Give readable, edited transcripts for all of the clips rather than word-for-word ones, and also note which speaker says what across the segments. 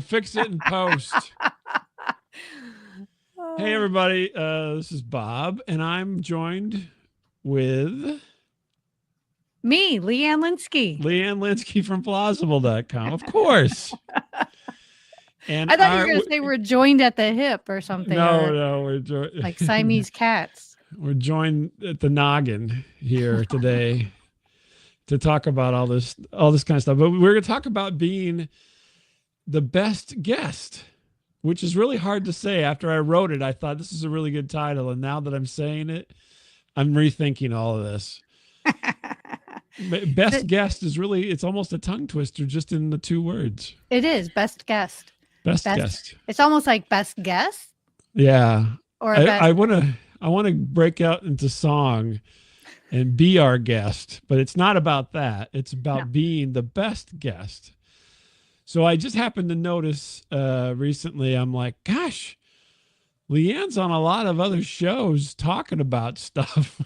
Speaker 1: Fix it in post. Hey, everybody. This is Bob, and I'm joined with
Speaker 2: Me, Leanne Linsky.
Speaker 1: Leanne Linsky from plausible.com, of course. And
Speaker 2: I thought you were going to say we're joined at the hip or something.
Speaker 1: No,
Speaker 2: we're like Siamese cats.
Speaker 1: We're joined at the noggin here today to talk about all this kind of stuff. But we're going to talk about being the best guest, which is really hard to say. After I wrote it, I thought this is a really good title. And now that I'm saying it, I'm rethinking all of this. Best guest is really, it's almost a tongue twister just in the two words.
Speaker 2: It is best guest.
Speaker 1: Best guest.
Speaker 2: It's almost like best guest.
Speaker 1: Yeah.
Speaker 2: Or
Speaker 1: I want to break out into song and be our guest, but it's not about that. It's about being the best guest. So I just happened to notice recently, I'm like, gosh, Leanne's on a lot of other shows talking about stuff.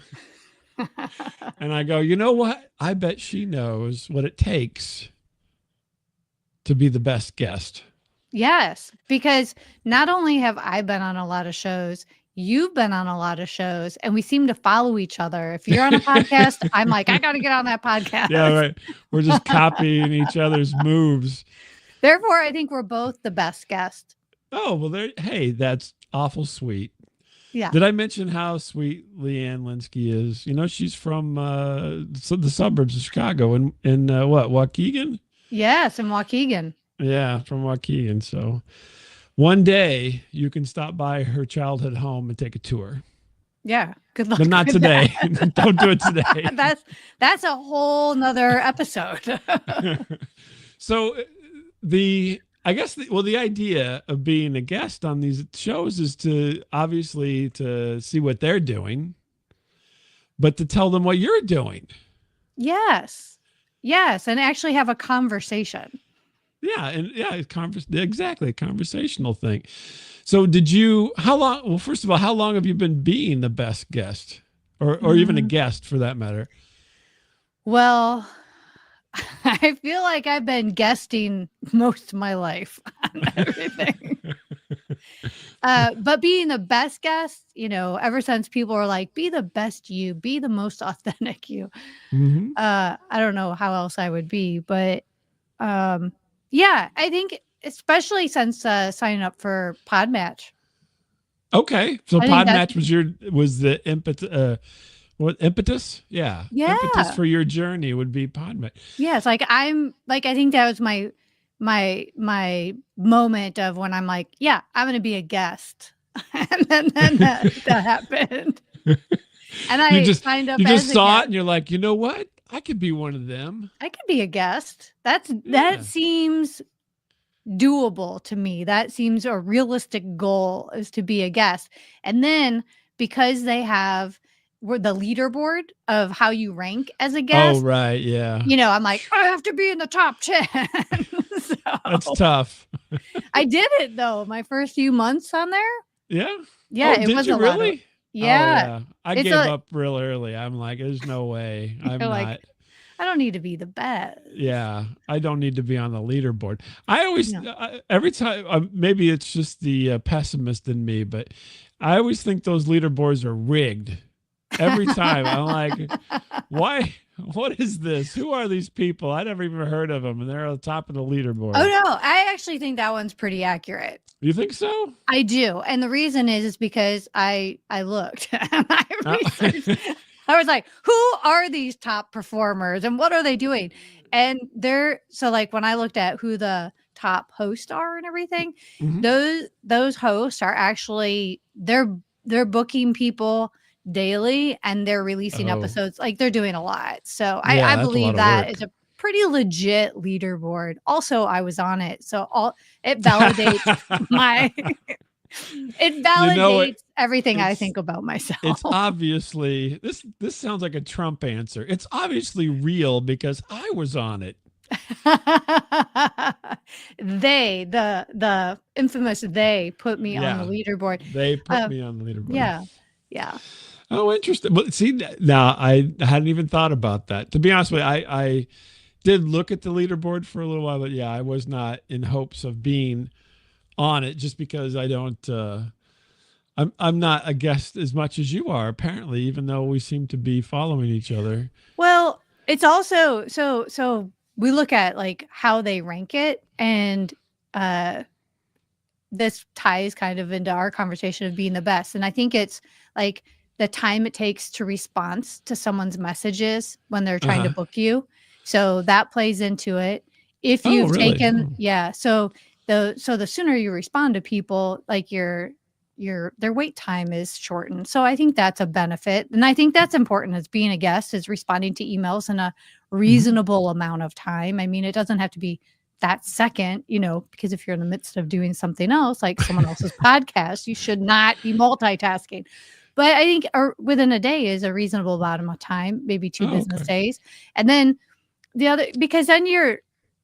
Speaker 1: And I go, you know what? I bet she knows what it takes to be the best guest.
Speaker 2: Yes, because not only have I been on a lot of shows, you've been on a lot of shows, and we seem to follow each other. If you're on a podcast, I'm like, I got to get on that podcast.
Speaker 1: Yeah, right. We're just copying each other's moves.
Speaker 2: Therefore, I think we're both the best guest.
Speaker 1: Oh, well, hey, that's awful sweet.
Speaker 2: Yeah.
Speaker 1: Did I mention how sweet Leanne Linsky is? You know, she's from the suburbs of Chicago in what, Waukegan?
Speaker 2: Yes, in Waukegan.
Speaker 1: Yeah, from Waukegan. So one day you can stop by her childhood home and take a tour.
Speaker 2: Yeah, good luck.
Speaker 1: But not today. Don't do it today.
Speaker 2: That's a whole nother episode.
Speaker 1: So the idea of being a guest on these shows is to obviously to see what they're doing, but to tell them what you're doing.
Speaker 2: Yes. And actually have a conversation.
Speaker 1: Yeah. Exactly. A conversational thing. So how long, well, first of all, how long have you been being the best guest or even a guest for that matter?
Speaker 2: Well, I feel like I've been guesting most of my life on everything. But being the best guest, ever since people are like, be the best you, be the most authentic you.
Speaker 1: Mm-hmm.
Speaker 2: I don't know how else I would be, but yeah, I think especially since signing up for Podmatch.
Speaker 1: Okay. So Podmatch was the impetus? Yeah. Impetus for your journey would be Podmatch.
Speaker 2: Yeah, it's like I think that was my moment of when I'm like, yeah, I'm gonna be a guest. And then that happened. And I signed up. You
Speaker 1: just saw it and you're like, you know what? I could be one of them.
Speaker 2: I could be a guest. That seems doable to me. That seems a realistic goal, is to be a guest. And then because they have the leaderboard of how you rank as a guest.
Speaker 1: Oh, right. Yeah.
Speaker 2: I'm like, I have to be in the top 10. So,
Speaker 1: that's tough.
Speaker 2: I did it though. My first few months on there.
Speaker 1: Yeah.
Speaker 2: Yeah. It was a
Speaker 1: really?
Speaker 2: Lot yeah.
Speaker 1: Oh, yeah. I gave up real early. I'm like, there's no way. I'm not.
Speaker 2: Like, I don't need to be the best.
Speaker 1: Yeah. I don't need to be on the leaderboard. I always, every time, maybe it's just the pessimist in me, but I always think those leaderboards are rigged. Every time I'm like, why? What is this? Who are these people? I never even heard of them, and they're on the top of the leaderboard.
Speaker 2: Oh no, I actually think that one's pretty accurate.
Speaker 1: You think so?
Speaker 2: I do, and the reason is because I looked and I researched. I was like, who are these top performers and what are they doing? And so like when I looked at who the top hosts are and everything, those hosts are actually they're booking people daily and they're releasing episodes. Like they're doing a lot. So I believe that is a pretty legit leaderboard. Also, I was on it. So it validates everything I think about myself.
Speaker 1: It's obviously this sounds like a Trump answer. It's obviously real because I was on it.
Speaker 2: The infamous they put me on the leaderboard.
Speaker 1: They put me on the leaderboard.
Speaker 2: Yeah.
Speaker 1: Oh, interesting. But see, now I hadn't even thought about that. To be honest with you, did look at the leaderboard for a little while, but yeah, I was not in hopes of being on it just because I don't. I'm not a guest as much as you are, apparently, even though we seem to be following each other.
Speaker 2: Well, it's also so we look at like how they rank it, and this ties kind of into our conversation of being the best. And I think it's like the time it takes to respond to someone's messages when they're trying to book you. So that plays into it. If you've taken, so the sooner you respond to people, like their wait time is shortened. So I think that's a benefit. And I think that's important as being a guest, is responding to emails in a reasonable amount of time. I mean, it doesn't have to be that second, because if you're in the midst of doing something else, like someone else's podcast, you should not be multitasking. But I think within a day is a reasonable amount of time, maybe 2 business days. And then the other, because then you're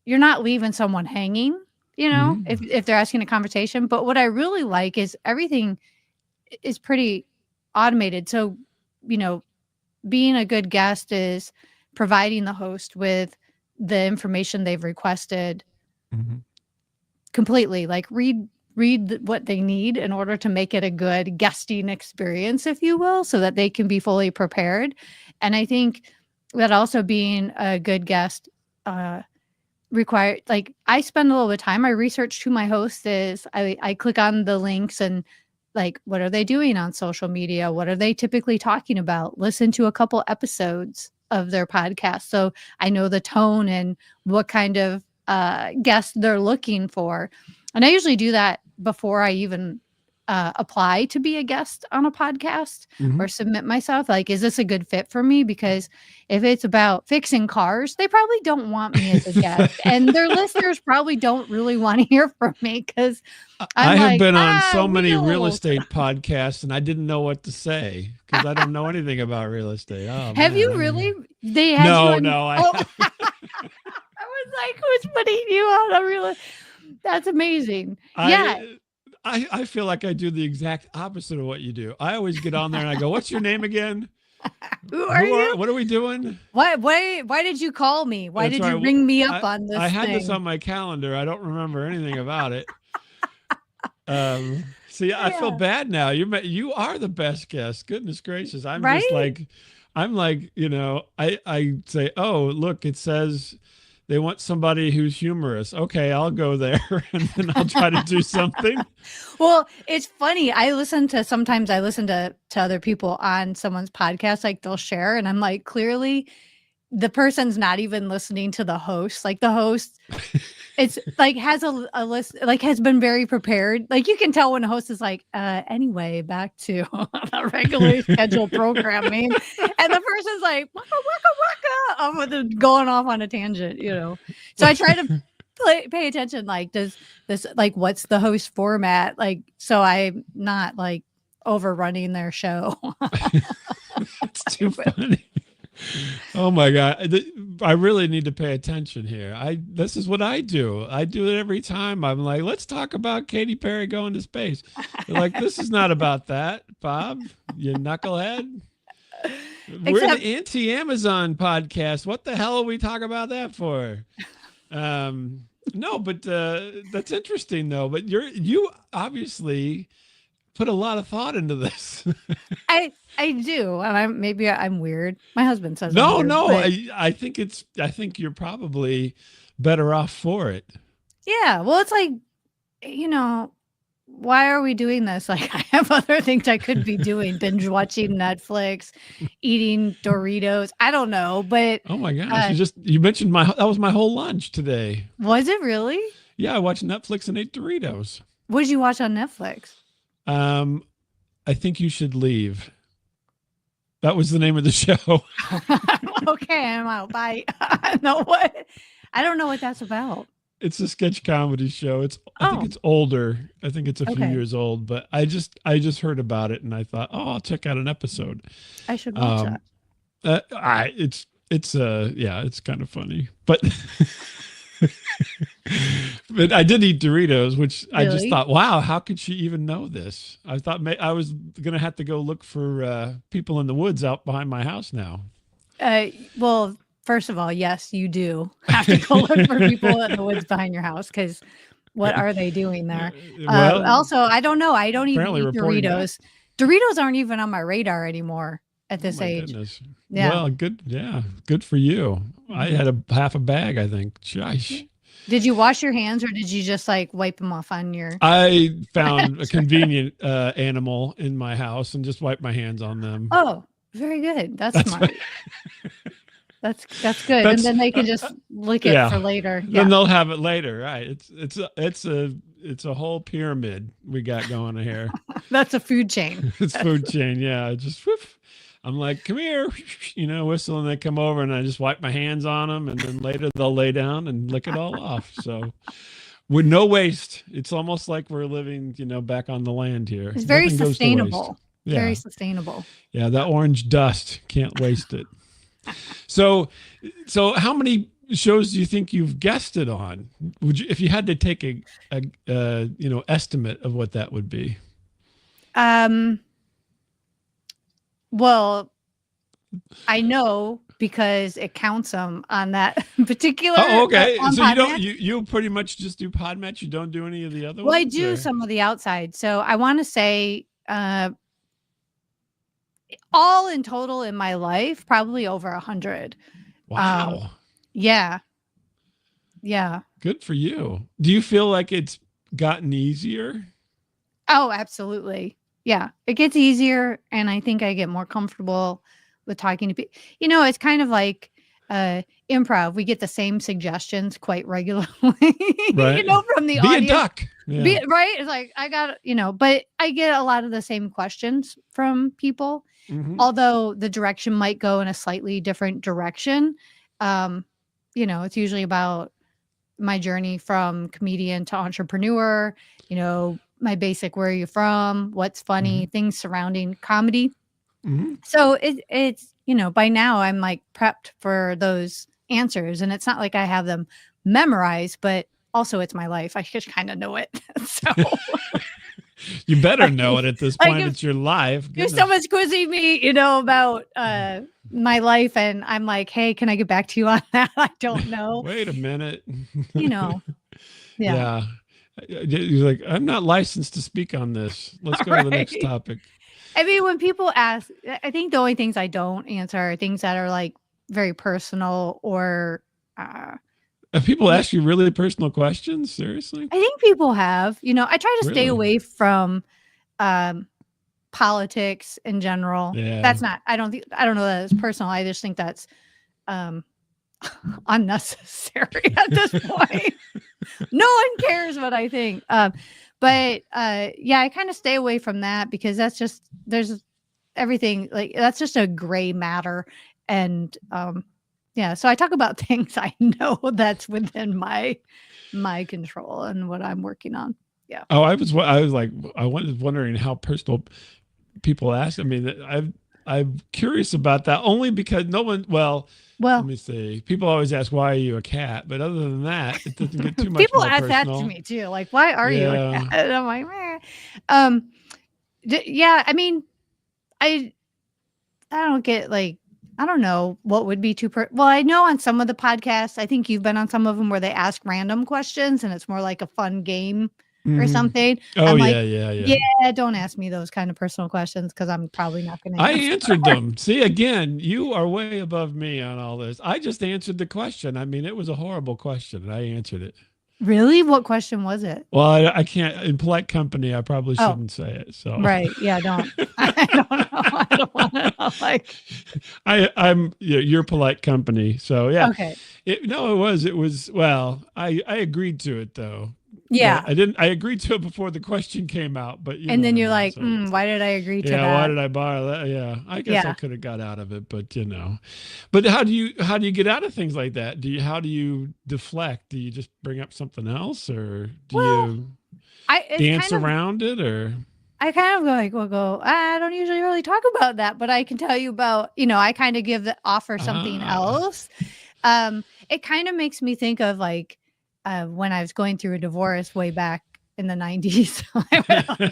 Speaker 2: not leaving someone hanging, if they're asking a conversation. But what I really like is everything is pretty automated. So, being a good guest is providing the host with the information they've requested completely, like read what they need in order to make it a good guesting experience, if you will, so that they can be fully prepared. And I think that also being a good guest required, like, I spend a little bit of time, I research who my host is. I click on the links and like, what are they doing on social media? What are they typically talking about? Listen to a couple episodes of their podcast, so I know the tone and what kind of guest they're looking for. And I usually do that before I even apply to be a guest on a podcast or submit myself. Like, is this a good fit for me? Because if it's about fixing cars, they probably don't want me as a guest, and their listeners probably don't really want to hear from me, because
Speaker 1: I have been on so many real estate podcasts, and I didn't know what to say because I don't know anything about real estate. Oh,
Speaker 2: have you really? They had
Speaker 1: no.
Speaker 2: I was like, who's putting you on a real? That's amazing.
Speaker 1: I feel like I do the exact opposite of what you do. I always get on there and I go, "What's your name again?
Speaker 2: Who are you?
Speaker 1: What are we doing?
Speaker 2: Why did you call me? Why did you ring me up on this?
Speaker 1: I had this on my calendar. I don't remember anything about it. See, I feel bad now. You are the best guest. Goodness gracious. I'm
Speaker 2: right?
Speaker 1: just like, I say, oh, look, it says they want somebody who's humorous. Okay, I'll go there and then I'll try to do something.
Speaker 2: Well, it's funny. Sometimes I listen to other people on someone's podcast, like they'll share, and I'm like, clearly the person's not even listening to the host. Like the host, it's like has a list, like has been very prepared. Like you can tell when a host is like, anyway, back to the regularly scheduled programming. And the person's like, waka, waka, waka, going off on a tangent, So I try to pay attention. Like, does this, like, what's the host format? Like, so I'm not like overrunning their show.
Speaker 1: It's too funny. Oh my God. I really need to pay attention here. This is what I do. I do it every time. I'm like, let's talk about Katy Perry going to space. They're like, this is not about that, Bob, you knucklehead. We're the anti-Amazon podcast. What the hell are we talking about that for? No, but that's interesting though. But you obviously put a lot of thought into this.
Speaker 2: I do. Maybe I'm weird. My husband says
Speaker 1: no,
Speaker 2: I'm weird,
Speaker 1: no.
Speaker 2: but...
Speaker 1: I think you're probably better off for it.
Speaker 2: Yeah. Well, it's like, why are we doing this? Like, I have other things I could be doing, binge watching Netflix, eating Doritos. I don't know, but
Speaker 1: oh my gosh, you mentioned that was my whole lunch today.
Speaker 2: Was it really?
Speaker 1: Yeah, I watched Netflix and ate Doritos.
Speaker 2: What did you watch on Netflix?
Speaker 1: I Think You Should Leave. That was the name of the show.
Speaker 2: Okay, I'm out. Bye. I don't know what that's about.
Speaker 1: It's a sketch comedy show. I think it's older. I think it's a few years old, but I just heard about it and I thought, oh, I'll check out an episode.
Speaker 2: I should watch
Speaker 1: that. It's kind of funny, but but I did eat Doritos, which really? I just thought, wow, how could she even know this? I thought I was going to have to go look for people in the woods out behind my house now.
Speaker 2: Well, first of all, yes, you do have to go look for people in the woods behind your house, because what are they doing there?
Speaker 1: Well,
Speaker 2: Also, I don't know. I don't even
Speaker 1: apparently
Speaker 2: eat
Speaker 1: reporting
Speaker 2: Doritos. Doritos aren't even on my radar anymore at this
Speaker 1: my
Speaker 2: age.
Speaker 1: goodness.
Speaker 2: Yeah.
Speaker 1: Well, good. Yeah, good for you. I had half a bag, I think. Gosh.
Speaker 2: Did you wash your hands, or did you just like wipe them off on your?
Speaker 1: I found a convenient animal in my house and just wiped my hands on them.
Speaker 2: Oh, very good. That's smart. That's good. And then they can just lick it for later.
Speaker 1: Then they'll have it later, right? It's a whole pyramid we got going here.
Speaker 2: That's a food chain.
Speaker 1: It's food chain, yeah. Just whoof. I'm like, come here, whistle, and they come over, and I just wipe my hands on them, and then later they'll lay down and lick it all off. So, with no waste, it's almost like we're living, back on the land here.
Speaker 2: It's very sustainable.
Speaker 1: Yeah.
Speaker 2: Very sustainable.
Speaker 1: Yeah, that orange dust, can't waste it. So how many shows do you think you've guested on? Would you, if you had to take a estimate of what that would be?
Speaker 2: Well, I know because it counts them on that particular.
Speaker 1: Oh, okay. So
Speaker 2: Podmatch.
Speaker 1: you pretty much just do Podmatch. You don't do any of the other ones?
Speaker 2: Well, I do some of the outside. So I want to say, all in total in my life, probably over 100.
Speaker 1: Wow.
Speaker 2: Yeah.
Speaker 1: Good for you. Do you feel like it's gotten easier?
Speaker 2: Oh, absolutely. Yeah, it gets easier, and I think I get more comfortable with talking to people. It's kind of like improv. We get the same suggestions quite regularly,
Speaker 1: right.
Speaker 2: From the
Speaker 1: Be
Speaker 2: audience.
Speaker 1: A duck. Yeah.
Speaker 2: Right? It's like, I got, but I get a lot of the same questions from people, although the direction might go in a slightly different direction. It's usually about my journey from comedian to entrepreneur, my basic, where are you from, what's funny, things surrounding comedy. So it's by now I'm like prepped for those answers, and it's not like I have them memorized, but also it's my life. I just kind of know it. So
Speaker 1: you better know it at this point. It's your life.
Speaker 2: If someone's quizzing me, about my life, and I'm like, hey, can I get back to you on that? I don't know.
Speaker 1: Wait a minute.
Speaker 2: Yeah.
Speaker 1: You're like, I'm not licensed to speak on this. Let's go to the next topic.
Speaker 2: I mean, when people ask, I think the only things I don't answer are things that are like very personal, or
Speaker 1: have people ask you really personal questions? Seriously?
Speaker 2: I think people have. I try to stay away from politics in general.
Speaker 1: Yeah.
Speaker 2: That's not, I don't know that it's personal. I just think that's unnecessary at this point. No one cares what I think. But I kind of stay away from that, because there's everything, like, that's just a gray matter. And so I talk about things I know that's within my control and what I'm working on. Yeah.
Speaker 1: Oh, I was wondering how personal people ask. I mean, I'm curious about that, only because no one, well, let me see. People always ask, why are you a cat? But other than that, it doesn't get too much
Speaker 2: people
Speaker 1: more
Speaker 2: ask
Speaker 1: personal.
Speaker 2: that to me too. Like, why are you a cat? And I'm like, I mean, I don't get, like, I don't know what would be too well, I know on some of the podcasts, I think you've been on some of them, where they ask random questions and it's more like a fun game or something.
Speaker 1: Oh,
Speaker 2: I'm
Speaker 1: yeah.
Speaker 2: Don't ask me those kind of personal questions, because I'm probably not going to.
Speaker 1: I answered them. See, again, you are way above me on all this. I just answered the question. I mean, it was a horrible question, and I answered it.
Speaker 2: Really? What question was it?
Speaker 1: Well, I can't, in polite company, I probably shouldn't say it. So
Speaker 2: right. Yeah, don't. I don't know. I don't want to know. Like,
Speaker 1: I'm you're polite company. So yeah.
Speaker 2: Okay.
Speaker 1: It was, well, I agreed to it though.
Speaker 2: Yeah.
Speaker 1: I agreed to it before the question came out, but
Speaker 2: and then you're like, why did I agree to that?
Speaker 1: Yeah, why did I borrow that? Yeah, I guess I could have got out of it, but But how do you get out of things like that? How do you deflect? Do you just bring up something else, or do you dance around it, or?
Speaker 2: I kind of I don't usually really talk about that, but I can tell you about, I kind of offer something else. It kind of makes me think of, like, when I was going through a divorce way back in the 90s,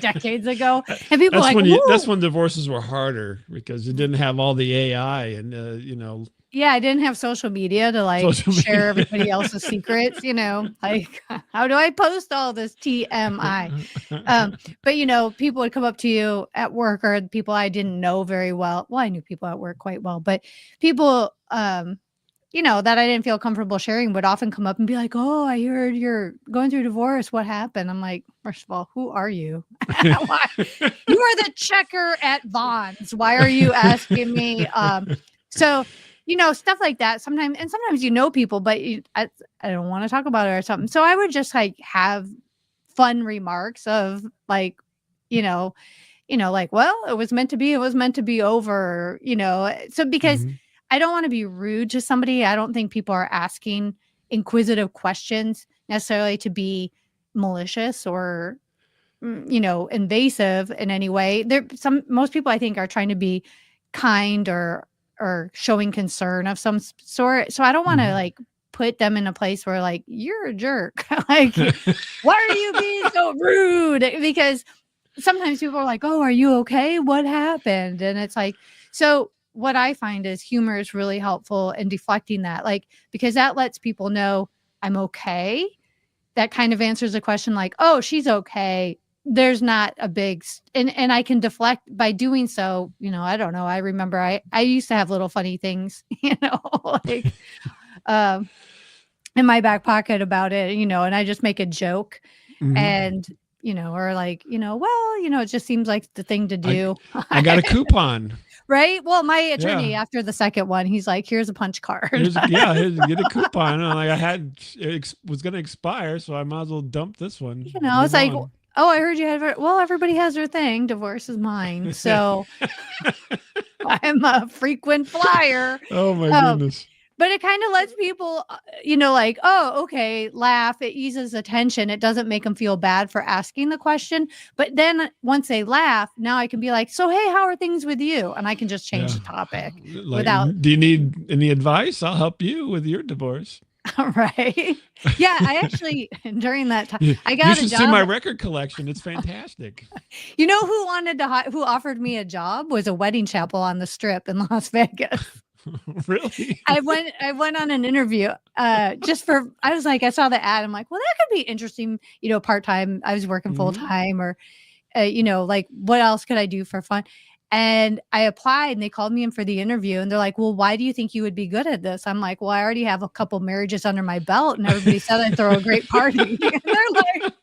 Speaker 2: decades ago. And people
Speaker 1: that's when divorces were harder, because you didn't have all the AI and,
Speaker 2: Yeah, I didn't have social media to like share everybody else's secrets, like how do I post all this TMI? But people would come up to you at work, or people I didn't know very well. Well, I knew people at work quite well, but people, that I didn't feel comfortable sharing would often come up and be like, "Oh, I heard you're going through divorce. What happened?" I'm like, first of all, who are you? Why? You are the checker at Vons. Why are you asking me? So, stuff like that. Sometimes people, but I don't want to talk about it or something. So I would just like have fun remarks of like, like, well, it was meant to be. It was meant to be over. So because I don't want to be rude to somebody. I don't think people are asking inquisitive questions necessarily to be malicious or, invasive in any way. Most people I think are trying to be kind or showing concern of some sort. So I don't want to like put them in a place where like, you're a jerk. Like, why are you being so rude? Because sometimes people are like, oh, are you okay? What happened? And it's like, so what I find is humor is really helpful in deflecting that, like, because that lets people know I'm okay. That kind of answers the question like, oh, she's okay. There's not a big, and I can deflect by doing so. I don't know. I remember I used to have little funny things, like, in my back pocket about it, and I just make a joke and, or like, well, it just seems like the thing to do.
Speaker 1: I got a coupon.
Speaker 2: Right. Well, my attorney, after the second one, he's like, here's a punch card.
Speaker 1: Get a coupon. And like it was going to expire, so I might as well dump this one.
Speaker 2: It's like, oh, I heard you had, well, everybody has their thing. Divorce is mine. So I'm a frequent flyer.
Speaker 1: Oh my goodness.
Speaker 2: But it kind of lets people, like, oh, okay, laugh. It eases the tension. It doesn't make them feel bad for asking the question. But then once they laugh, now I can be like, so, hey, how are things with you? And I can just change the topic without.
Speaker 1: Do you need any advice? I'll help you with your divorce.
Speaker 2: Right. Yeah, I actually, during that time, I got a job.
Speaker 1: You should see my record collection. It's fantastic.
Speaker 2: Who who offered me a job was a wedding chapel on the Strip in Las Vegas.
Speaker 1: Really?
Speaker 2: I went on an interview I was like, I saw the ad. I'm like, well, that could be interesting, part-time. I was working full-time or, like what else could I do for fun? And I applied and they called me in for the interview and they're like, well, why do you think you would be good at this? I'm like, well, I already have a couple marriages under my belt and everybody said I'd throw a great party. And they're like,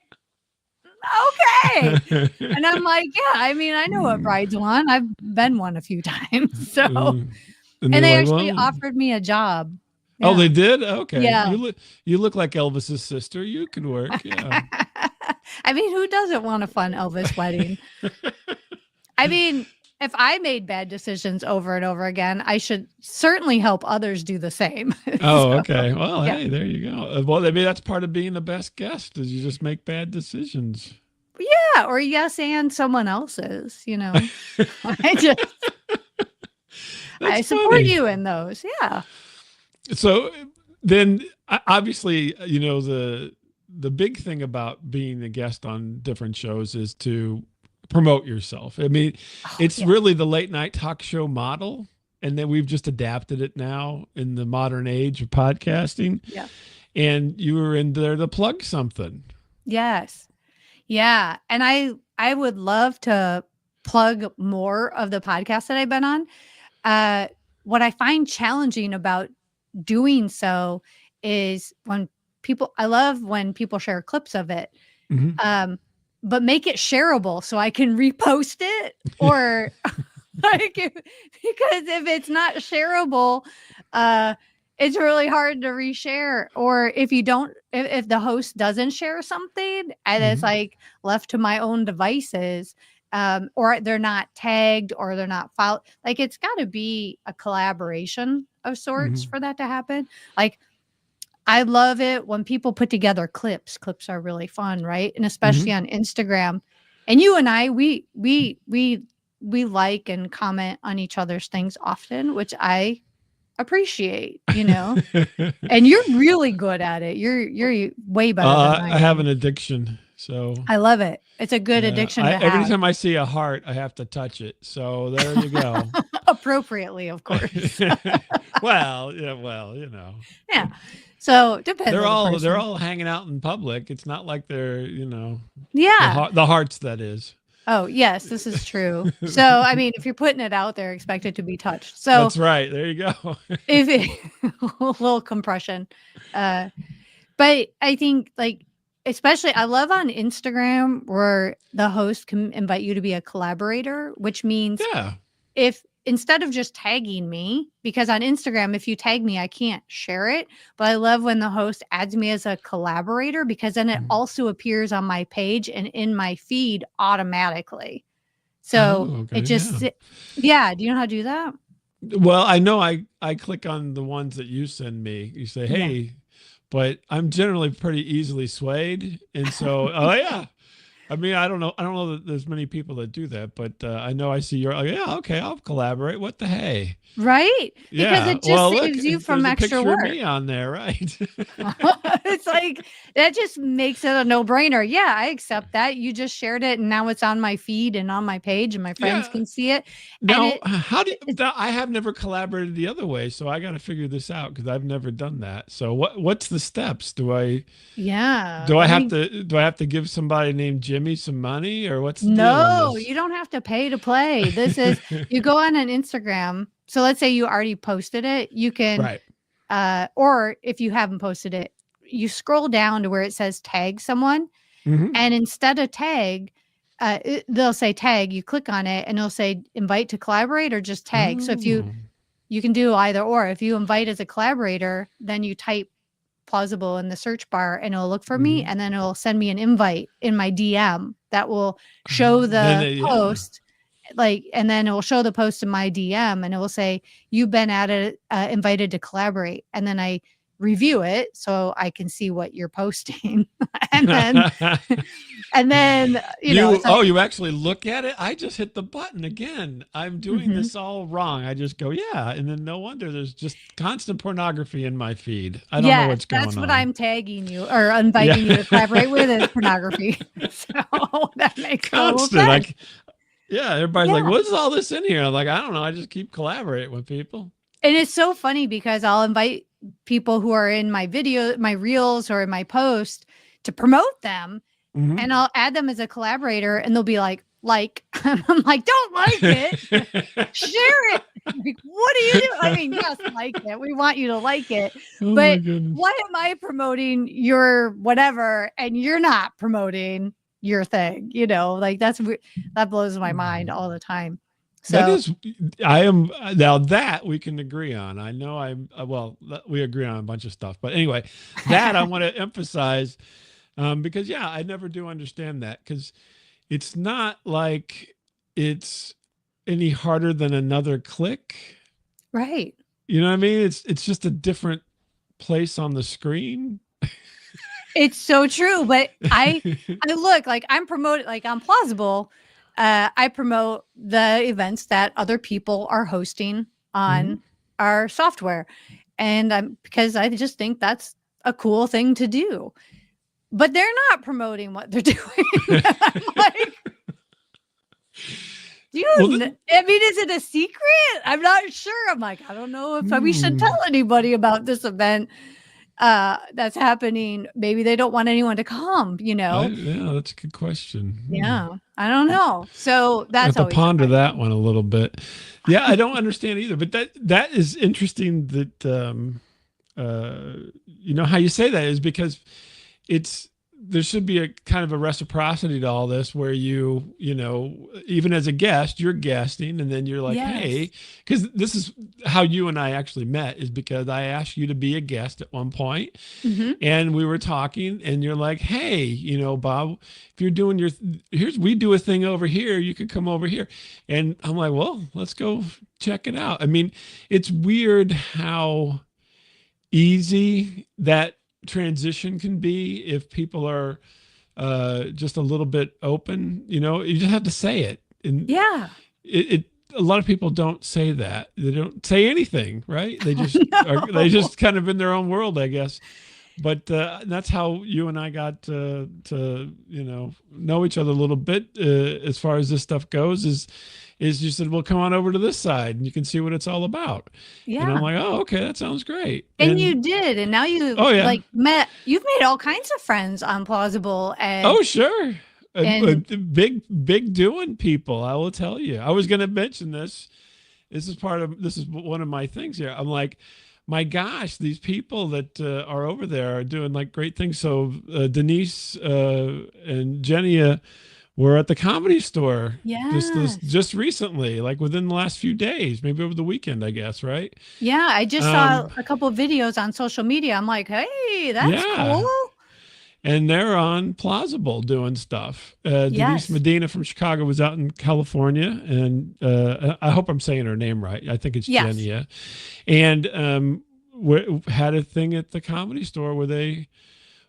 Speaker 2: okay. And I'm like, yeah, I mean, I know what brides want. I've been one a few times. So and they actually offered me a job. Yeah.
Speaker 1: Oh, they did? Okay.
Speaker 2: Yeah.
Speaker 1: You look like Elvis's sister. You could work. Yeah.
Speaker 2: I mean, who doesn't want a fun Elvis wedding? I mean, if I made bad decisions over and over again, I should certainly help others do the same.
Speaker 1: Oh, okay. Well, hey, there you go. Well, I mean, that's part of being the best guest is you just make bad decisions.
Speaker 2: Yeah. Or yes, and someone else's, I support you in those. Yeah.
Speaker 1: So then obviously, the big thing about being a guest on different shows is to promote yourself. I mean, it's really the late night talk show model. And then we've just adapted it now in the modern age of podcasting.
Speaker 2: Yeah.
Speaker 1: And you were in there to plug something.
Speaker 2: Yes. Yeah. And I would love to plug more of the podcasts that I've been on. What I find challenging about doing so is I love when people share clips of it, but make it shareable so I can repost it or because if it's not shareable, it's really hard to reshare. Or if the host doesn't share something and it's like left to my own devices, or they're not tagged or they're not filed. Like it's got to be a collaboration of sorts for that to happen. Like I love it when people put together clips. Clips are really fun, right? And especially on Instagram. And you and I, we like and comment on each other's things often, which I appreciate, And you're really good at it. You're way better than I am.
Speaker 1: I have an addiction. So
Speaker 2: I love it. It's a good addiction to have.
Speaker 1: Every time I see a heart, I have to touch it. So there you go.
Speaker 2: Appropriately, of course.
Speaker 1: Well, yeah, well, you know.
Speaker 2: Yeah. So depends on the
Speaker 1: They're
Speaker 2: person.
Speaker 1: all hanging out in public. It's not like they're, you know,
Speaker 2: Yeah.
Speaker 1: the hearts that is.
Speaker 2: Oh, yes, this is true. So, I mean, if you're putting it out there, expect it to be touched. So,
Speaker 1: That's right. There you go.
Speaker 2: if it, a little compression, uh, but I think like, especially I love on Instagram where the host can invite you to be a collaborator, which means
Speaker 1: Yeah.
Speaker 2: if instead of just tagging me, because on Instagram, if you tag me, I can't share it. But I love when the host adds me as a collaborator because then it also appears on my page and in my feed automatically. So
Speaker 1: Oh,
Speaker 2: it
Speaker 1: okay.
Speaker 2: just,
Speaker 1: Yeah.
Speaker 2: yeah. Do you know how to do that?
Speaker 1: Well, I know I click on the ones that you send me. You say,
Speaker 2: Yeah.
Speaker 1: "Hey," but I'm generally pretty easily swayed, and so oh yeah. I mean, I don't know that there's many people that do that, but I know I see your. Oh, yeah, okay, I'll collaborate. What the hey?
Speaker 2: Right. Because
Speaker 1: Yeah.
Speaker 2: it just
Speaker 1: Well, look,
Speaker 2: saves you from
Speaker 1: there's a
Speaker 2: extra
Speaker 1: picture of
Speaker 2: work.
Speaker 1: me on there, right?
Speaker 2: It's like that just makes it a no-brainer. Yeah, I accept that. You just shared it and now it's on my feed and on my page and my friends
Speaker 1: Yeah.
Speaker 2: can see it. And
Speaker 1: Now, how do you, I have never collaborated the other way, so I got to figure this out because I've never done that. So what's the steps?
Speaker 2: yeah, let me
Speaker 1: Do I have to give somebody named Jimmy some money or what's the deal on
Speaker 2: no,
Speaker 1: this?
Speaker 2: you don't have to pay to play. This is you go on an Instagram. So let's say you already posted it, you can
Speaker 1: Right.
Speaker 2: or if you haven't posted it, you scroll down to where it says tag someone.
Speaker 1: Hmm.
Speaker 2: And instead of tag, they'll say tag, you click on it and it'll say invite to collaborate or just tag. So if
Speaker 1: Oh.
Speaker 2: you can do either or. If you invite as a collaborator, then you type plausible in the search bar and it'll look for me
Speaker 1: Hmm.
Speaker 2: and then it'll send me an invite in my DM that will show
Speaker 1: Then
Speaker 2: the
Speaker 1: yeah.
Speaker 2: post like and then it will show the post in my DM and it will say you've been added invited to collaborate and then I review it so I can see what you're posting and then and then so
Speaker 1: You actually look at it? I just hit the button again. I'm doing
Speaker 2: mhm.
Speaker 1: this all wrong. I just go, yeah, and then no wonder there's just constant pornography in my feed. I don't know
Speaker 2: Yes,
Speaker 1: what's
Speaker 2: that's
Speaker 1: going
Speaker 2: what
Speaker 1: on.
Speaker 2: I'm tagging you or
Speaker 1: Yeah.
Speaker 2: inviting you to collaborate with is pornography. So that makes total
Speaker 1: Constant.
Speaker 2: sense.
Speaker 1: Yeah, everybody's like,
Speaker 2: Yeah.
Speaker 1: what's all this in here? I'm like, I don't know. I just keep collaborating with people.
Speaker 2: And it's so funny because I'll invite people who are in my video, my reels or in my post to promote them
Speaker 1: Hmm.
Speaker 2: and I'll add them as a collaborator and they'll be like, I'm like, don't like it, share it. Like, what do you do? I mean, yes, like it. We want you to like it,
Speaker 1: Oh my
Speaker 2: but
Speaker 1: goodness.
Speaker 2: why am I promoting your whatever and you're not promoting your thing? Like that blows my mind all the time.
Speaker 1: That
Speaker 2: So
Speaker 1: is, I am now that we can agree on. I know I'm well, we agree on a bunch of stuff, but anyway, that I want to emphasize because yeah, I never do understand that because it's not like it's any harder than another click.
Speaker 2: right.
Speaker 1: You know what I mean? It's just a different place on the screen.
Speaker 2: It's so true, but I look like I'm promoting like on Plausible. I promote the events that other people are hosting
Speaker 1: Mhm.
Speaker 2: on our software, and I'm because I just think that's a cool thing to do. But they're not promoting what they're doing. I'm like,
Speaker 1: Well,
Speaker 2: I mean, is it a secret? I'm not sure. I'm like, I don't know if we should tell anybody about this event that's happening. Maybe they don't want anyone to come,
Speaker 1: yeah, that's a good question.
Speaker 2: Yeah, I don't know. So
Speaker 1: I have
Speaker 2: that's
Speaker 1: to
Speaker 2: always
Speaker 1: ponder that
Speaker 2: surprising.
Speaker 1: one a little bit. Yeah, I don't understand either, but that is interesting that you know how you say that is because it's there should be a kind of a reciprocity to all this where you know even as a guest you're guesting and then you're like
Speaker 2: Yes.
Speaker 1: hey because this is how you and I actually met is because I asked you to be a guest at one point
Speaker 2: Mhm.
Speaker 1: and we were talking and you're like hey you know Bob if you're doing here's we do a thing over here you could come over here and I'm like well let's go check it out. I mean it's weird how easy that transition can be if people are just a little bit open. You know, you just have to say it, and
Speaker 2: Yeah.
Speaker 1: it a lot of people don't say that. They don't say anything, right? They just are. They
Speaker 2: No.
Speaker 1: just kind of in their own world, I guess. But that's how you and I got to you know each other a little bit as far as this stuff goes. Is is you said, well, come on over to this side and you can see what it's all about. And I'm
Speaker 2: Yeah.
Speaker 1: like, oh, okay, that sounds great.
Speaker 2: And you did. And now
Speaker 1: Oh yeah.
Speaker 2: you've made all kinds of friends on Plausible
Speaker 1: Oh, sure.
Speaker 2: and
Speaker 1: Big doing people. I will tell you. I was going to mention this. This is one of my things here. I'm like, my gosh, these people that are over there are doing like great things. So Denise and Jenny were at the Comedy Store
Speaker 2: yes.
Speaker 1: just recently, like within the last few days, maybe over the weekend, I guess, right?
Speaker 2: Yeah, I just saw a couple of videos on social media. I'm like, hey, that's
Speaker 1: Yeah.
Speaker 2: cool.
Speaker 1: And they're on Plausible doing stuff. Denise
Speaker 2: Yes.
Speaker 1: Medina from Chicago was out in California, and I hope I'm saying her name right. I think it's
Speaker 2: Yes.
Speaker 1: Jenia, and had a thing at the Comedy Store where they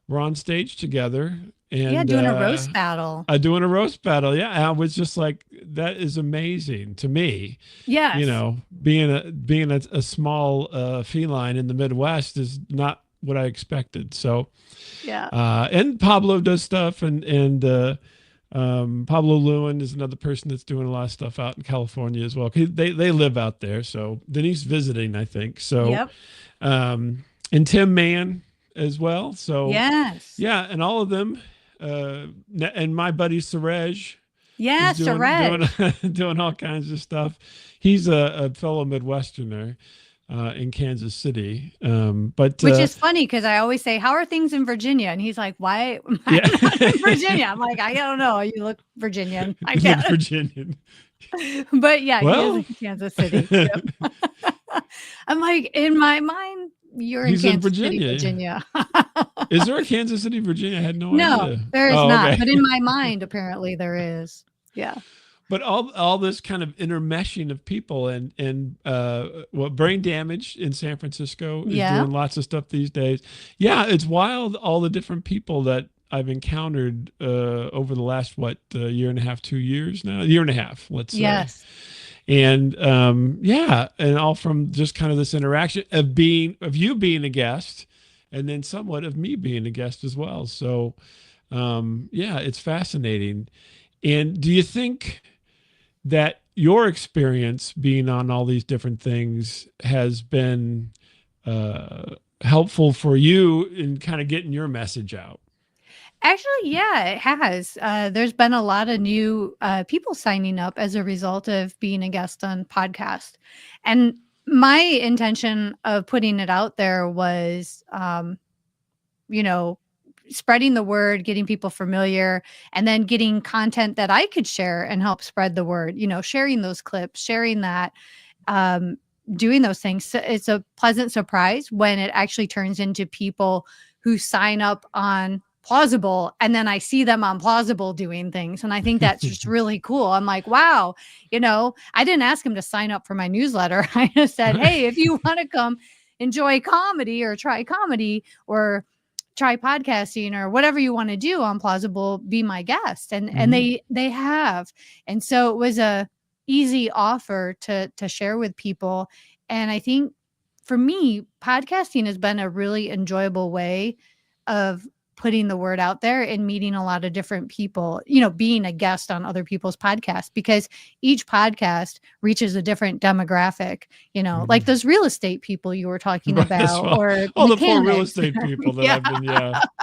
Speaker 1: were on stage together. And
Speaker 2: Yeah, doing a roast battle.
Speaker 1: Doing a roast battle. Yeah, I was just like, that is amazing to me.
Speaker 2: Yes.
Speaker 1: You know, being a small feline in the Midwest is not what I expected. So.
Speaker 2: Yeah.
Speaker 1: And Pablo does stuff, and Pablo Lewin is another person that's doing a lot of stuff out in California as well. They live out there, so Denise visiting, I think. So,
Speaker 2: Yep.
Speaker 1: And Tim Mann as well. So
Speaker 2: yes.
Speaker 1: Yeah, and all of them, and my buddy Surej.
Speaker 2: Yeah,
Speaker 1: Surej doing all kinds of stuff. He's a fellow Midwesterner. In Kansas City, but
Speaker 2: which is funny because I always say, "How are things in Virginia?" And he's like, "Why am I not in Virginia?" I'm like, "I don't know. You look Virginian. I
Speaker 1: look Virginian."
Speaker 2: But yeah,
Speaker 1: well,
Speaker 2: he is in Kansas City. Yep. I'm like, in my mind, he's in Kansas City, Virginia.
Speaker 1: Is there a Kansas City, Virginia? I had no idea.
Speaker 2: No, there is not. Okay. But in my mind, apparently there is. Yeah.
Speaker 1: But all this kind of intermeshing of people and Brain Damage in San Francisco is doing lots of stuff these days. Yeah, it's wild, all the different people that I've encountered over the last, year and a half, 2 years now? A year and a half, let's say.
Speaker 2: Yes.
Speaker 1: And and all from just kind of this interaction of you being a guest, and then somewhat of me being a guest as well. So it's fascinating. And do you think that your experience being on all these different things has been helpful for you in kind of getting your message out?
Speaker 2: Actually, yeah, it has. There's been a lot of new people signing up as a result of being a guest on podcast. And my intention of putting it out there was, spreading the word, getting people familiar, and then getting content that I could share and help spread the word, sharing those clips, sharing that, doing those things. So it's a pleasant surprise when it actually turns into people who sign up on Plausible, and then I see them on Plausible doing things. And I think that's just really cool. I'm like, wow, I didn't ask him to sign up for my newsletter. I just said, hey, if you want to come enjoy comedy or try comedy or try podcasting or whatever you want to do on Plausible, be my guest. And they have. And so it was a easy offer to share with people. And I think for me, podcasting has been a really enjoyable way of putting the word out there and meeting a lot of different people, being a guest on other people's podcasts, because each podcast reaches a different demographic, like those real estate people you were talking about, or
Speaker 1: all the poor real estate people that I've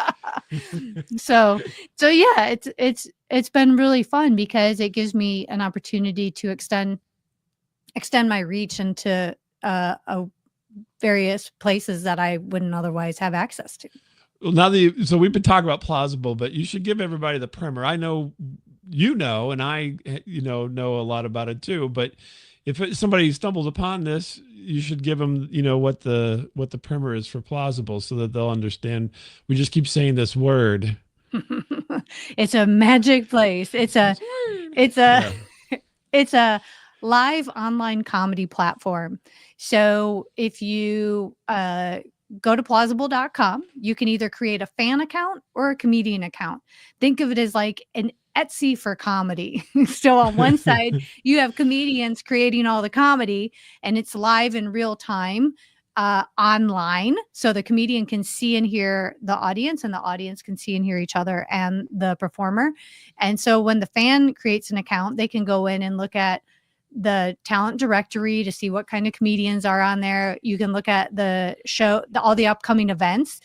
Speaker 1: been,
Speaker 2: So yeah, it's been really fun because it gives me an opportunity to extend my reach into various places that I wouldn't otherwise have access to.
Speaker 1: Well, so we've been talking about Plausible, but you should give everybody the primer. I know, and I, know a lot about it too. But if somebody stumbles upon this, you should give them, what the primer is for Plausible, so that they'll understand. We just keep saying this word.
Speaker 2: It's a magic place. It's a live online comedy platform. So if you go to plausible.com, you can either create a fan account or a comedian account. Think of it as like an Etsy for comedy. So on one side, you have comedians creating all the comedy, and it's live in real time online. So the comedian can see and hear the audience, and the audience can see and hear each other and the performer. And so when the fan creates an account, they can go in and look at the talent directory to see what kind of comedians are on there. You can look at the show, all the upcoming events,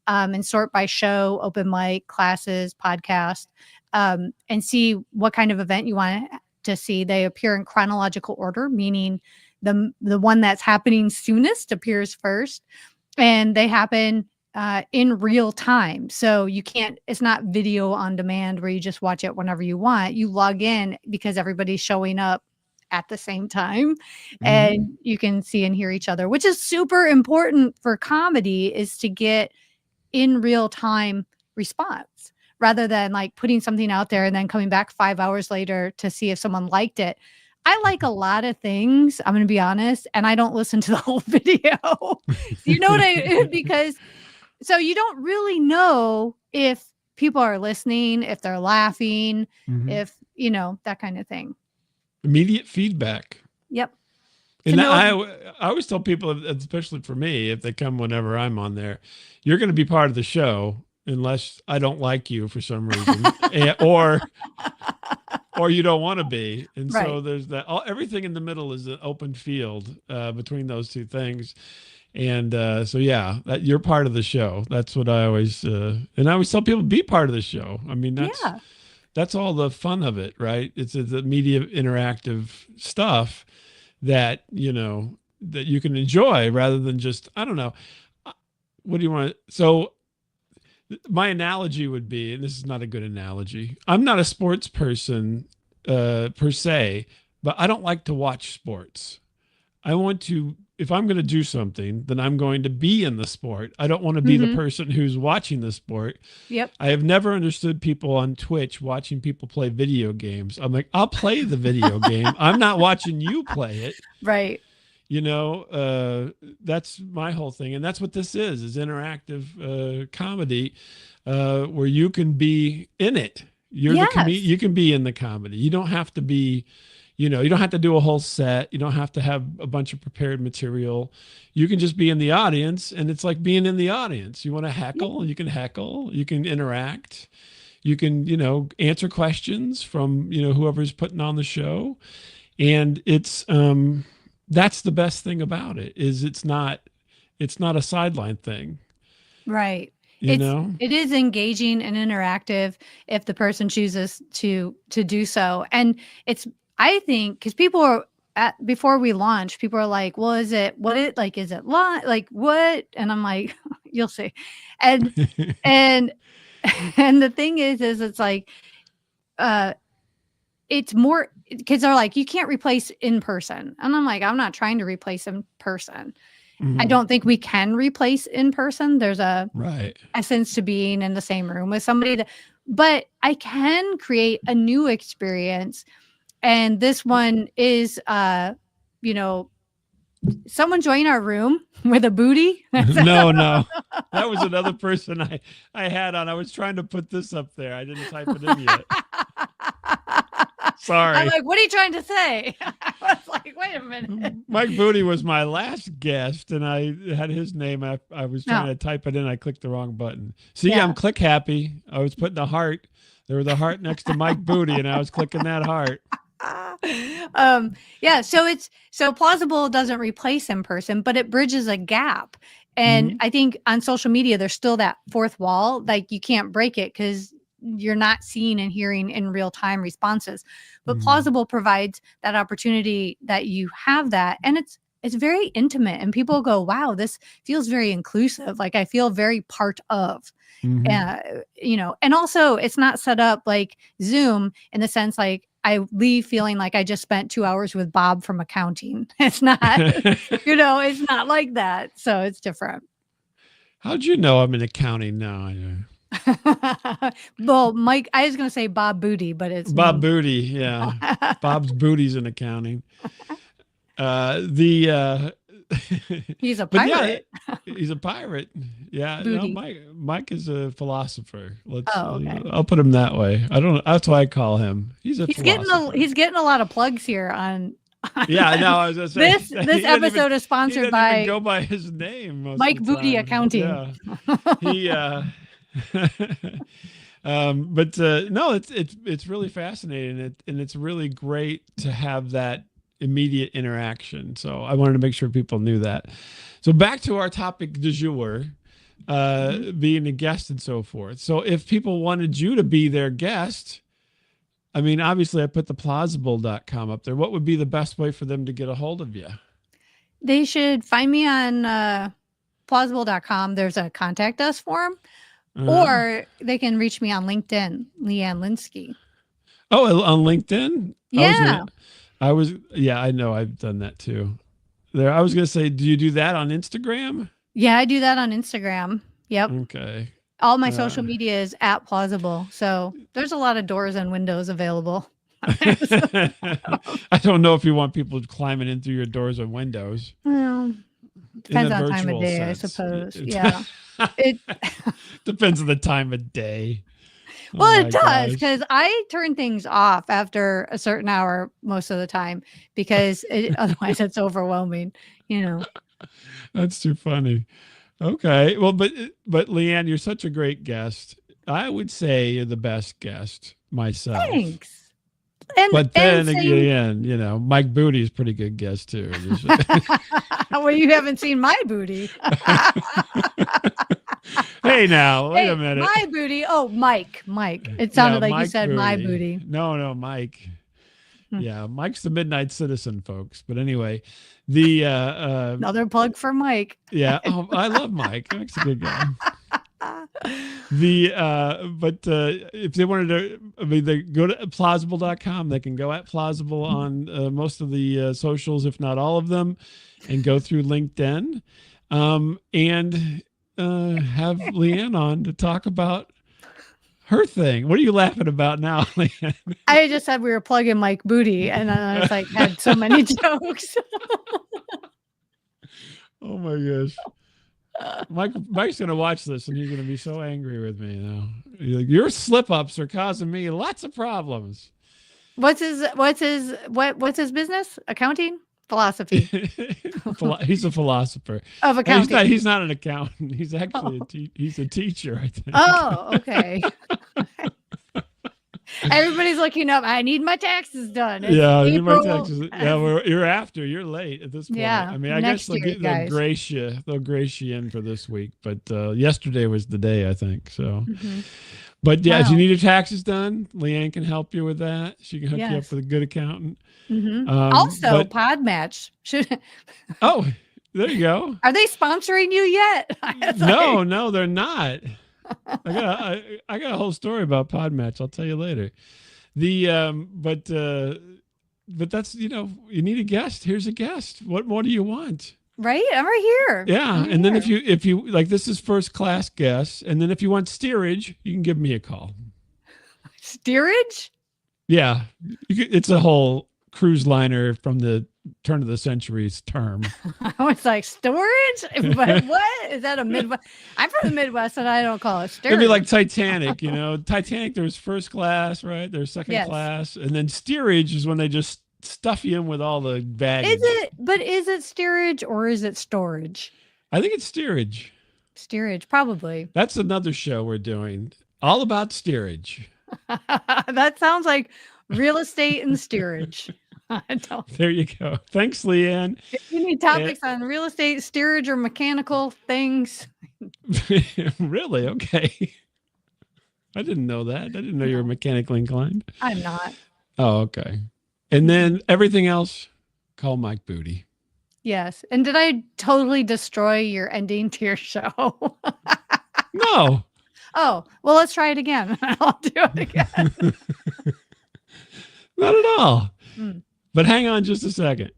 Speaker 2: and sort by show, open mic, classes, podcast, and see what kind of event you want to see. They appear in chronological order, meaning the one that's happening soonest appears first, and they happen in real time. So it's not video on demand where you just watch it whenever you want. You log in because everybody's showing up at the same time, and you can see and hear each other, which is super important for comedy, is to get in real time response rather than like putting something out there and then coming back 5 hours later to see if someone liked it. I like a lot of things, I'm going to be honest, and I don't listen to the whole video. You know what because so you don't really know if people are listening, if they're laughing, if, that kind of thing.
Speaker 1: Immediate feedback.
Speaker 2: Yep.
Speaker 1: And I always tell people, especially for me, if they come whenever I'm on there, you're going to be part of the show unless I don't like you for some reason, or you don't want to be. And so there's that. Everything in the middle is an open field between those two things. And so, yeah, you're part of the show. That's what I always, and I always tell people, be part of the show. I mean, that's all the fun of it, right? It's the media interactive stuff that, that you can enjoy rather than just, I don't know. What do you want? So my analogy would be, and this is not a good analogy, I'm not a sports person per se, but I don't like to watch sports. I want to, if I'm going to do something, then I'm going to be in the sport. I don't want to be the person who's watching the sport.
Speaker 2: Yep.
Speaker 1: I have never understood people on Twitch watching people play video games. I'm like, I'll play the video game. I'm not watching you play it.
Speaker 2: Right.
Speaker 1: That's my whole thing. And that's what this is interactive comedy where you can be in it. You can be in the comedy. You don't have to be, you don't have to do a whole set. You don't have to have a bunch of prepared material. You can just be in the audience, and it's like being in the audience. You want to heckle, you can heckle, you can interact, you can, answer questions from, whoever's putting on the show. And it's, that's the best thing about it is it's not a sideline thing.
Speaker 2: Right. It is engaging and interactive if the person chooses to do so. And I think, because people are before we launch, people are like, well, is it live? Like what? And I'm like, you'll see. And, and the thing is it's like, it's more, kids are like, you can't replace in person. And I'm like, I'm not trying to replace in person. I don't think we can replace in person. There's a essence to being in the same room with somebody, but I can create a new experience. And this one is, someone join our room with a booty.
Speaker 1: No. That was another person I had on. I was trying to put this up there. I didn't type it in yet. Sorry.
Speaker 2: I'm like, what are you trying to say? I was like, wait a minute.
Speaker 1: Mike Booty was my last guest, and I had his name. I was trying to type it in. I clicked the wrong button. See, I'm click happy. I was putting a heart. There was a heart next to Mike Booty, and I was clicking that heart.
Speaker 2: So plausible doesn't replace in person, but it bridges a gap. And I think on social media, there's still that fourth wall. Like you can't break it because you're not seeing and hearing in real time responses, but plausible provides that opportunity that you have that. And it's very intimate, and people go, wow, this feels very inclusive. Like I feel very part of, and also it's not set up like Zoom in the sense, like I leave feeling like I just spent 2 hours with Bob from accounting. It's not, it's not like that. So it's different.
Speaker 1: How'd you know I'm in accounting now?
Speaker 2: Well, Mike, I was going to say Bob Booty, but it's
Speaker 1: Bob me. Booty. Yeah. Bob's booty's in accounting.
Speaker 2: He's a pirate.
Speaker 1: He's a pirate. Yeah.
Speaker 2: Booty.
Speaker 1: No, Mike is a philosopher.
Speaker 2: Okay.
Speaker 1: I'll put him that way. I don't know. That's why I call him. He's philosopher.
Speaker 2: He's getting a lot of plugs here on.
Speaker 1: Yeah, no, I was going to say
Speaker 2: this episode is sponsored by
Speaker 1: go by his name.
Speaker 2: Mike Booty Accounting.
Speaker 1: Yeah. But no, it's really fascinating, and it's really great to have that immediate interaction. So I wanted to make sure people knew that. So back to our topic du jour, being a guest and so forth. So if people wanted you to be their guest, I mean, obviously I put the plausible.com up there. What would be the best way for them to get a hold of you?
Speaker 2: They should find me on plausible.com. There's a contact us form, or they can reach me on LinkedIn, Leanne Linsky.
Speaker 1: Oh, on LinkedIn?
Speaker 2: Yeah.
Speaker 1: I know I've done that too. There, I was going to say, do you do that on Instagram?
Speaker 2: Yeah, I do that on Instagram. Yep.
Speaker 1: Okay.
Speaker 2: All my social media is at plausible. So there's a lot of doors and windows available.
Speaker 1: I don't know if you want people climbing in through your doors and windows.
Speaker 2: Well, depends on time of day, sense. I suppose. Yeah. It
Speaker 1: depends on the time of day.
Speaker 2: Well, it does, because I turn things off after a certain hour most of the time, because otherwise it's overwhelming, you know.
Speaker 1: That's too funny. Okay. Well, but Leanne, you're such a great guest. I would say you're the best guest myself.
Speaker 2: Thanks.
Speaker 1: But then again, you know, Mike Booty is a pretty good guest too.
Speaker 2: Well, you haven't seen my booty.
Speaker 1: Hey, now, wait a minute.
Speaker 2: My booty. Oh, Mike. It sounded like Mike, you said booty. My booty.
Speaker 1: No, Mike. Yeah, Mike's the Midnight Citizen, folks. But anyway, the
Speaker 2: another plug for Mike.
Speaker 1: Yeah, I love Mike. Mike's a good guy. But if they wanted to, I mean, they go to plausible.com. They can go at plausible on most of the socials, if not all of them, and go through LinkedIn, and have Leanne on to talk about her thing. What are you laughing about now, Leanne?
Speaker 2: I just said we were plugging Mike Booty, and then I was like, had so many jokes.
Speaker 1: Oh my gosh. Mike's gonna watch this and he's gonna be so angry with me now. Your slip-ups are causing me lots of problems.
Speaker 2: What's his business? Accounting? Philosophy.
Speaker 1: He's a philosopher
Speaker 2: of accounting.
Speaker 1: He's not an accountant. He's actually he's a teacher, I think.
Speaker 2: Oh, okay. Everybody's looking up. I need my taxes done.
Speaker 1: I need my taxes. Yeah, you're late at this point.
Speaker 2: Yeah,
Speaker 1: I mean, I guess they'll grace you. They'll grace you in for this week, but yesterday was the day, I think. So, but yeah, if you need your taxes done, Leanne can help you with that. She can hook you up with a good accountant.
Speaker 2: Also, Podmatch should.
Speaker 1: Oh, there you go.
Speaker 2: Are they sponsoring you yet?
Speaker 1: No, they're not. I got a whole story about Podmatch. I'll tell you later. But that's, you know, you need a guest. Here's a guest. What more do you want?
Speaker 2: Right, I'm right here.
Speaker 1: Yeah, and then if you like, this is first class guest, and then if you want steerage, you can give me a call.
Speaker 2: Steerage?
Speaker 1: Yeah, it's a whole cruise liner from the turn of the century's term.
Speaker 2: I was like, storage? But what? Is that a Midwest? I'm from the Midwest and I don't call it storage.
Speaker 1: It'd be like Titanic, you know. Titanic, there's first class, right? There's second class. And then steerage is when they just stuff you in with all the baggage.
Speaker 2: Is it steerage or is it storage?
Speaker 1: I think it's steerage.
Speaker 2: Steerage, probably.
Speaker 1: That's another show we're doing. All about steerage.
Speaker 2: That sounds like real estate and steerage.
Speaker 1: There you go. Thanks, Leanne.
Speaker 2: If you need topics on real estate, steerage, or mechanical things.
Speaker 1: Really? Okay. I didn't know that. I didn't know you were mechanically inclined.
Speaker 2: I'm not.
Speaker 1: Oh, okay. And then everything else, call Mike Booty.
Speaker 2: Yes. And did I totally destroy your ending to your show?
Speaker 1: No.
Speaker 2: Oh, well, let's try it again. I'll do it again.
Speaker 1: Not at all. But hang on just a second.